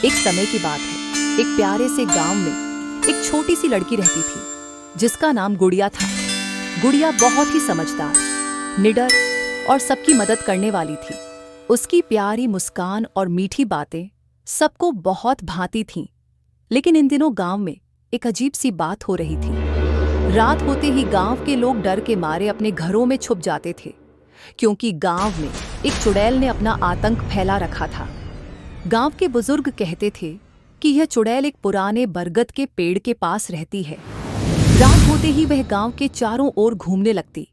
एक समय की बात है। एक प्यारे से गांव में एक छोटी सी लड़की रहती थी जिसका नाम गुड़िया था। गुड़िया बहुत ही समझदार, निडर और सबकी मदद करने वाली थी। उसकी प्यारी मुस्कान और मीठी बातें सबको बहुत भाती थीं। लेकिन इन दिनों गांव में एक अजीब सी बात हो रही थी। रात होते ही गांव के लोग डर के मारे अपने घरों में छुप जाते थे, क्योंकि गांव में एक चुड़ैल ने अपना आतंक फैला रखा था। गांव के बुजुर्ग कहते थे कि यह चुड़ैल एक पुराने बरगद के पेड़ के पास रहती है। रात होते ही वह गांव के चारों ओर घूमने लगती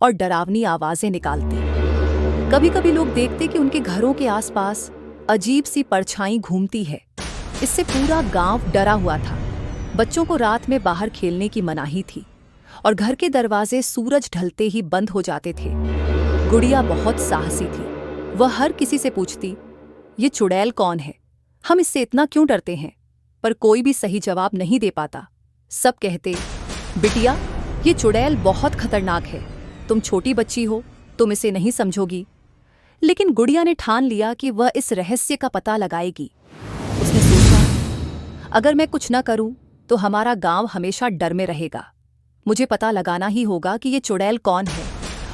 और डरावनी आवाजें निकालती। कभी कभी लोग देखते कि उनके घरों के आसपास अजीब सी परछाई घूमती है। इससे पूरा गांव डरा हुआ था। बच्चों को रात में बाहर खेलने की मनाही थी और घर के दरवाजे सूरज ढलते ही बंद हो जाते थे। गुड़िया बहुत साहसी थी। वह हर किसी से पूछती, ये चुड़ैल कौन है? हम इससे इतना क्यों डरते हैं? पर कोई भी सही जवाब नहीं दे पाता। सब कहते, बिटिया, ये चुड़ैल बहुत खतरनाक है। तुम छोटी बच्ची हो, तुम इसे नहीं समझोगी। लेकिन गुड़िया ने ठान लिया कि वह इस रहस्य का पता लगाएगी। उसने सोचा, अगर मैं कुछ न करूं तो हमारा गांव हमेशा डर में रहेगा। मुझे पता लगाना ही होगा कि ये चुड़ैल कौन है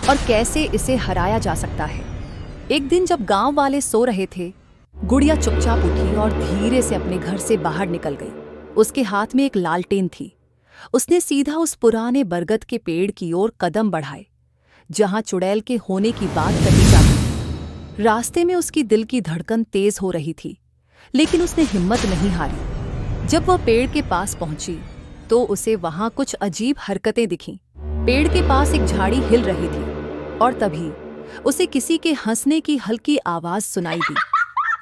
और कैसे इसे हराया जा सकता है। एक दिन जब गांव वाले सो रहे थे, गुड़िया चुपचाप उठी और धीरे से अपने घर से बाहर निकल गई। उसके हाथ में एक लालटेन थी। उसने सीधा उस पुराने बरगद के पेड़ की ओर कदम बढ़ाए जहां चुड़ैल के होने की बात कही जाती थी। रास्ते में उसकी दिल की धड़कन तेज हो रही थी, लेकिन उसने हिम्मत नहीं हारी। जब वह पेड़ के पास पहुंची तो उसे वहां कुछ अजीब हरकतें दिखीं। पेड़ के पास एक झाड़ी हिल रही थी और तभी उसे किसी के हंसने की हल्की आवाज सुनाई दी।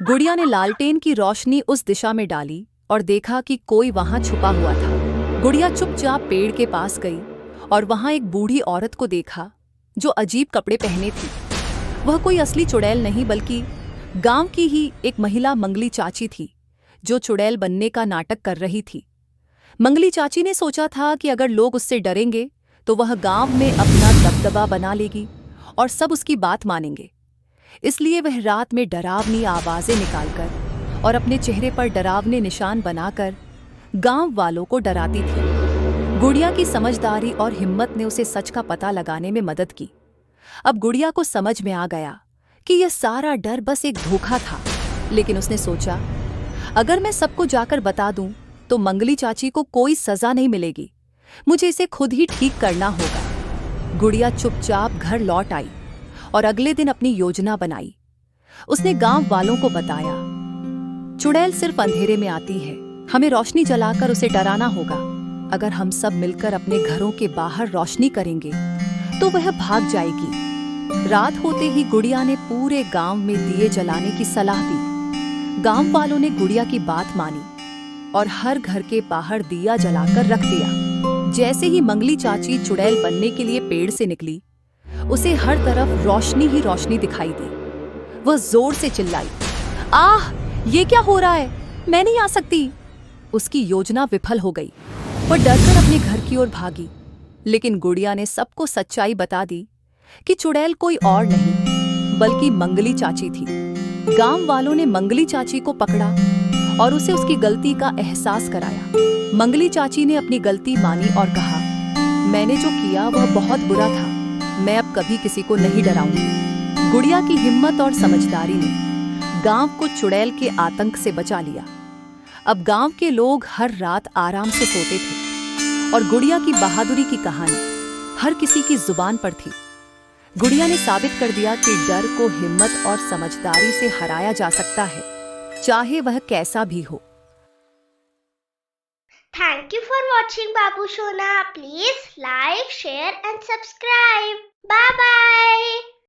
गुड़िया ने लालटेन की रोशनी उस दिशा में डाली और देखा कि कोई वहां छुपा हुआ था। गुड़िया चुपचाप पेड़ के पास गई और वहां एक बूढ़ी औरत को देखा जो अजीब कपड़े पहने थी। वह कोई असली चुड़ैल नहीं बल्कि गांव की ही एक महिला मंगली चाची थी, जो चुड़ैल बनने का नाटक कर रही थी। मंगली चाची ने सोचा था कि अगर लोग उससे डरेंगे तो वह गांव में अपना दबदबा बना लेगी और सब उसकी बात मानेंगे। इसलिए वह रात में डरावनी आवाजें निकालकर और अपने चेहरे पर डरावने निशान बनाकर गांव वालों को डराती थी। गुड़िया की समझदारी और हिम्मत ने उसे सच का पता लगाने में मदद की। अब गुड़िया को समझ में आ गया कि यह सारा डर बस एक धोखा था। लेकिन उसने सोचा, अगर मैं सबको जाकर बता दूं तो मंगली चाची को कोई सजा नहीं मिलेगी। मुझे इसे खुद ही ठीक करना होगा। गुड़िया चुपचाप घर लौट आई और अगले दिन अपनी योजना बनाई। उसने गांव वालों को बताया, चुड़ैल सिर्फ अंधेरे में आती है, हमें रोशनी जलाकर उसे डराना होगा। अगर हम सब मिलकर अपने घरों के बाहर रोशनी करेंगे तो वह भाग जाएगी। रात होते ही गुड़िया ने पूरे गांव में दिए जलाने की सलाह दी। गांव वालों ने गुड़िया की बात मानी और हर घर के बाहर दिया जलाकर रख दिया। जैसे ही मंगली चाची चुड़ैल बनने के लिए पेड़ से निकली, उसे हर तरफ रोशनी ही रोशनी दिखाई दी। वह जोर से चिल्लाई, आह, ये क्या हो रहा है? मैं नहीं आ सकती। उसकी योजना विफल हो गई। वह डरकर अपने घर की ओर भागी। लेकिन गुड़िया ने सबको सच्चाई बता दी कि चुड़ैल कोई और नहीं बल्कि मंगली चाची थी। गांव वालों ने मंगली चाची को पकड़ा और उसे उसकी गलती का एहसास कराया। मंगली चाची ने अपनी गलती मानी और कहा, मैंने जो किया वह बहुत बुरा था। मैं अब कभी किसी को नहीं डराऊंगी। गुड़िया की हिम्मत और समझदारी ने गांव को चुड़ैल के आतंक से बचा लिया। अब गांव के लोग हर रात आराम से सोते थे और गुड़िया की बहादुरी की कहानी हर किसी की जुबान पर थी। गुड़िया ने साबित कर दिया कि डर को हिम्मत और समझदारी से हराया जा सकता है, चाहे वह कैसा भी हो। Thank you for watching Babu Shona. Please like, share and subscribe. Bye bye.